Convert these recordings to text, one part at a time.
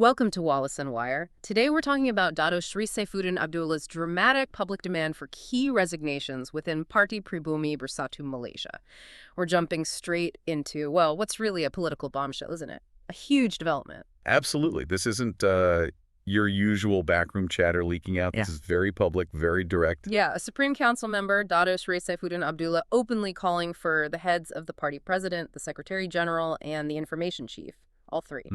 Welcome to Wallace and Wire. Today we're talking about Dato Seri Saifuddin Abdullah's dramatic public demand for key resignations within Parti Pribumi Bersatu Malaysia. We're jumping straight into, well, what's really a political bombshell, isn't it? A huge development. Absolutely. This isn't your usual backroom chatter leaking out. This is very public, very direct. Yeah, a Supreme Council member, Dato Seri Saifuddin Abdullah, openly calling for the heads of the party president, the secretary general, and the information chief, all three.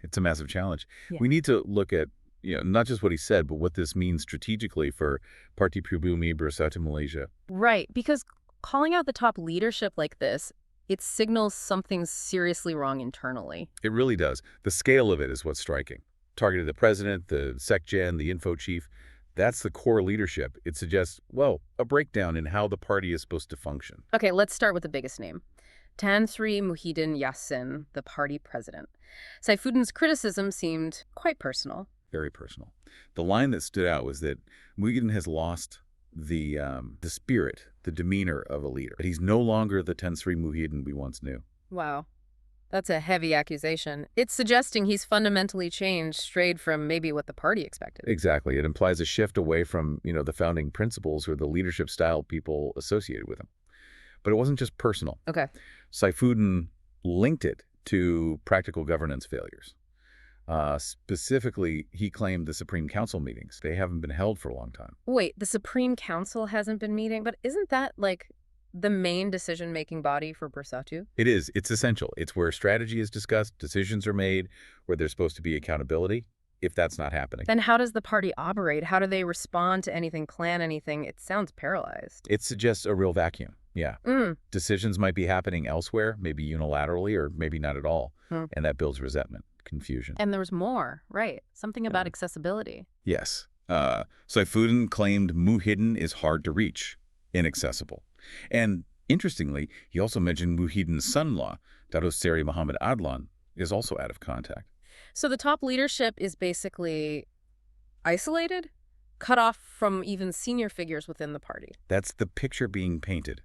It's a massive challenge. Yeah. We need to look at, not just what he said, but what this means strategically for Parti Pribumi Bersatu Malaysia. Right, because calling out the top leadership like this, it signals something's seriously wrong internally. It really does. The scale of it is what's striking. Targeted the president, the SecGen, the info chief. That's the core leadership. It suggests, well, a breakdown in how the party is supposed to function. Okay, let's start with the biggest name. Tan Sri Muhyiddin Yassin, the party president. Saifuddin's criticism seemed quite personal. Very personal. The line that stood out was that Muhyiddin has lost the spirit, the demeanor of a leader. He's no longer the Tan Sri Muhyiddin we once knew. Wow. That's a heavy accusation. It's suggesting he's fundamentally changed, strayed from maybe what the party expected. Exactly. It implies a shift away from, the founding principles or the leadership style people associated with him. But it wasn't just personal. Okay. Saifuddin linked it to practical governance failures. Specifically, he claimed the Supreme Council meetings. They haven't been held for a long time. Wait, the Supreme Council hasn't been meeting? But isn't that, the main decision-making body for Bersatu? It is. It's essential. It's where strategy is discussed, decisions are made, where there's supposed to be accountability. If that's not happening, then how does the party operate? How do they respond to anything, plan anything? It sounds paralyzed. It suggests a real vacuum. Yeah. Decisions might be happening elsewhere, maybe unilaterally or maybe not at all. And that builds resentment, confusion. And there was more, right? Something about accessibility. Yes. Saifuddin claimed Muhyiddin is hard to reach, inaccessible. And interestingly, he also mentioned Muhyiddin's son-in-law, Dato Seri Muhyiddin Adlan, is also out of contact. So the top leadership is basically isolated, cut off from even senior figures within the party. That's the picture being painted,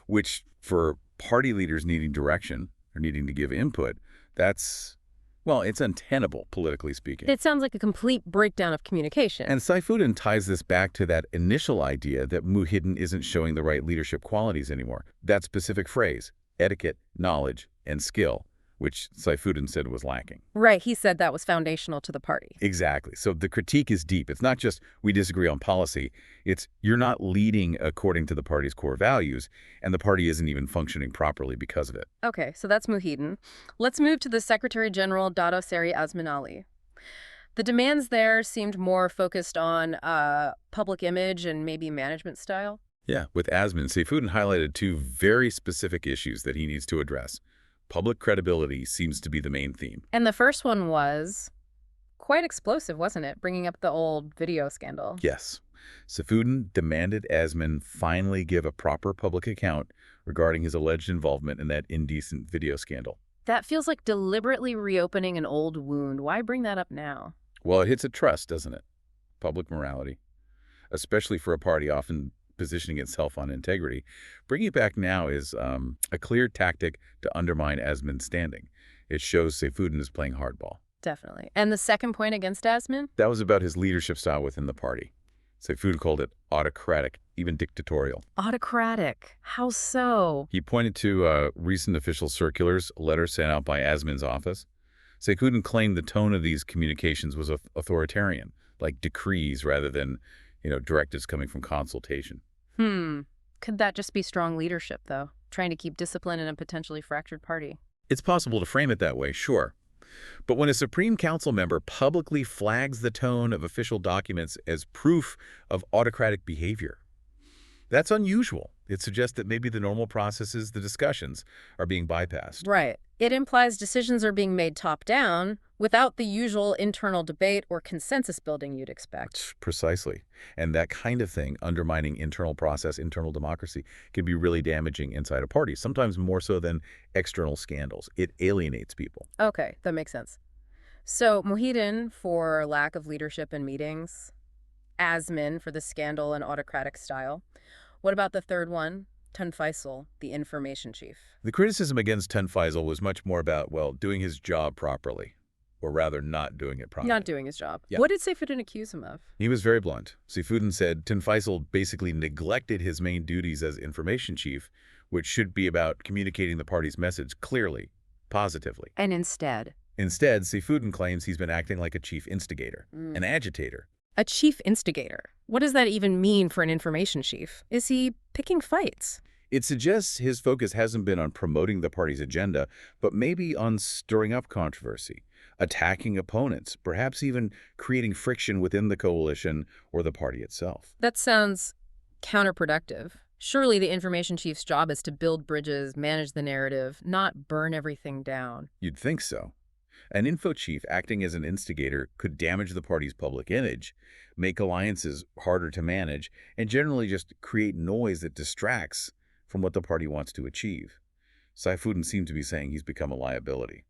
which for party leaders needing direction or needing to give input, it's untenable, politically speaking. It sounds like a complete breakdown of communication. And Saifuddin ties this back to that initial idea that Muhyiddin isn't showing the right leadership qualities anymore. That specific phrase, etiquette, knowledge, and skill, which Saifuddin said was lacking. Right, he said that was foundational to the party. Exactly. So the critique is deep. It's not just we disagree on policy. It's you're not leading according to the party's core values, and the party isn't even functioning properly because of it. Okay, so that's Muhyiddin. Let's move to the Secretary General, Dato Seri Azmin Ali. The demands there seemed more focused on public image and maybe management style. Yeah, with Azmin, Saifuddin highlighted two very specific issues that he needs to address. Public credibility seems to be the main theme. And the first one was quite explosive, wasn't it? Bringing up the old video scandal. Yes. Saifuddin demanded Azmin finally give a proper public account regarding his alleged involvement in that indecent video scandal. That feels like deliberately reopening an old wound. Why bring that up now? Well, it hits at trust, doesn't it? Public morality. Especially for a party often positioning itself on integrity. Bringing it back now is a clear tactic to undermine Azmin's standing. It shows Saifuddin is playing hardball. Definitely. And the second point against Azmin? That was about his leadership style within the party. Saifuddin called it autocratic, even dictatorial. Autocratic? How so? He pointed to recent official circulars, letters sent out by Azmin's office. Saifuddin claimed the tone of these communications was authoritarian, like decrees rather than, directives coming from consultation. Could that just be strong leadership, though? Trying to keep discipline in a potentially fractured party? It's possible to frame it that way, sure. But when a Supreme Council member publicly flags the tone of official documents as proof of autocratic behavior, that's unusual. It suggests that maybe the normal processes, the discussions, are being bypassed. Right. It implies decisions are being made top-down without the usual internal debate or consensus building you'd expect. Precisely. And that kind of thing, undermining internal process, internal democracy, can be really damaging inside a party, sometimes more so than external scandals. It alienates people. Okay, that makes sense. So Muhyiddin for lack of leadership in meetings, Azmin for the scandal and autocratic style. What about the third one? Tun Faisal, the information chief. The criticism against Tun Faisal was much more about, doing his job properly. or rather not doing it Not properly. doing his job. Yeah. What did Saifuddin accuse him of? He was very blunt. Saifuddin said Tun Faisal basically neglected his main duties as information chief, which should be about communicating the party's message clearly, positively. And instead? Instead, Saifuddin claims he's been acting like a chief instigator, an agitator. A chief instigator. What does that even mean for an information chief? Is he picking fights? It suggests his focus hasn't been on promoting the party's agenda, but maybe on stirring up controversy, attacking opponents, perhaps even creating friction within the coalition or the party itself. That sounds counterproductive. Surely the information chief's job is to build bridges, manage the narrative, not burn everything down. You'd think so. An info chief acting as an instigator could damage the party's public image, make alliances harder to manage, and generally just create noise that distracts from what the party wants to achieve. Saifuddin seemed to be saying he's become a liability.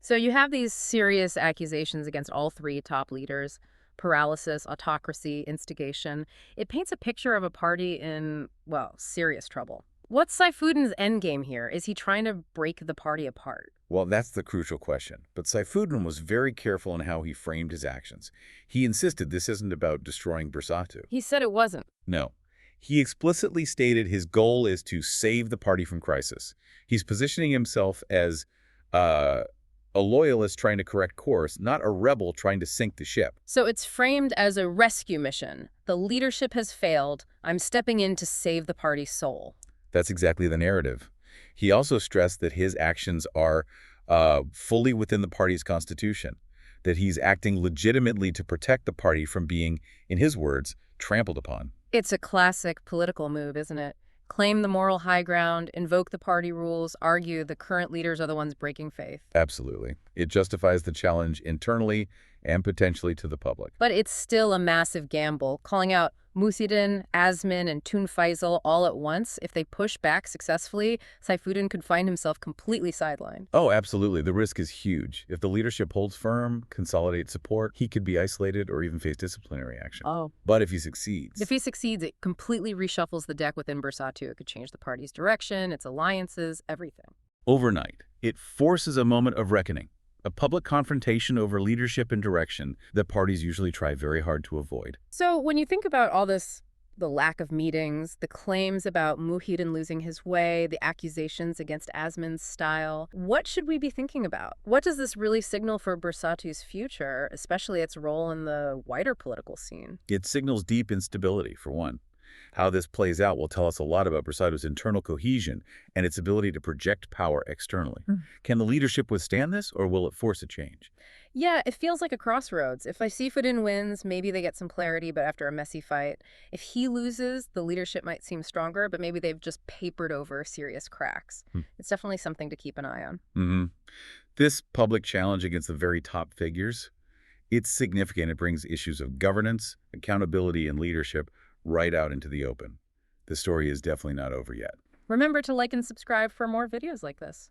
So you have these serious accusations against all three top leaders: paralysis, autocracy, instigation. It paints a picture of a party in, well, serious trouble. What's Saifuddin's endgame here? Is he trying to break the party apart? Well, that's the crucial question. But Saifuddin was very careful in how he framed his actions. He insisted this isn't about destroying Bersatu. He said it wasn't. No. He explicitly stated his goal is to save the party from crisis. He's positioning himself as a loyalist trying to correct course, not a rebel trying to sink the ship. So it's framed as a rescue mission. The leadership has failed. I'm stepping in to save the party's soul. That's exactly the narrative. He also stressed that his actions are fully within the party's constitution, that he's acting legitimately to protect the party from being, in his words, trampled upon. It's a classic political move, isn't it? Claim the moral high ground, invoke the party rules, argue the current leaders are the ones breaking faith. Absolutely. It justifies the challenge internally and potentially to the public. But it's still a massive gamble, calling out Muhyiddin, Azmin, and Tun Faisal all at once. If they push back successfully, Saifuddin could find himself completely sidelined. Oh, absolutely. The risk is huge. If the leadership holds firm, consolidates support, he could be isolated or even face disciplinary action. Oh. But if he succeeds... If he succeeds, it completely reshuffles the deck within Bersatu. It could change the party's direction, its alliances, everything. Overnight, it forces a moment of reckoning. A public confrontation over leadership and direction that parties usually try very hard to avoid. So when you think about all this, the lack of meetings, the claims about Muhyiddin losing his way, the accusations against Azmin's style, what should we be thinking about? What does this really signal for Bersatu's future, especially its role in the wider political scene? It signals deep instability, for one. How this plays out will tell us a lot about Bersatu's internal cohesion and its ability to project power externally. Can the leadership withstand this, or will it force a change? Yeah, it feels like a crossroads. If Saifuddin wins, maybe they get some clarity, but after a messy fight. If he loses, the leadership might seem stronger, but maybe they've just papered over serious cracks. It's definitely something to keep an eye on. This public challenge against the very top figures, it's significant. It brings issues of governance, accountability, and leadership right out into the open. The story is definitely not over yet. Remember to like and subscribe for more videos like this.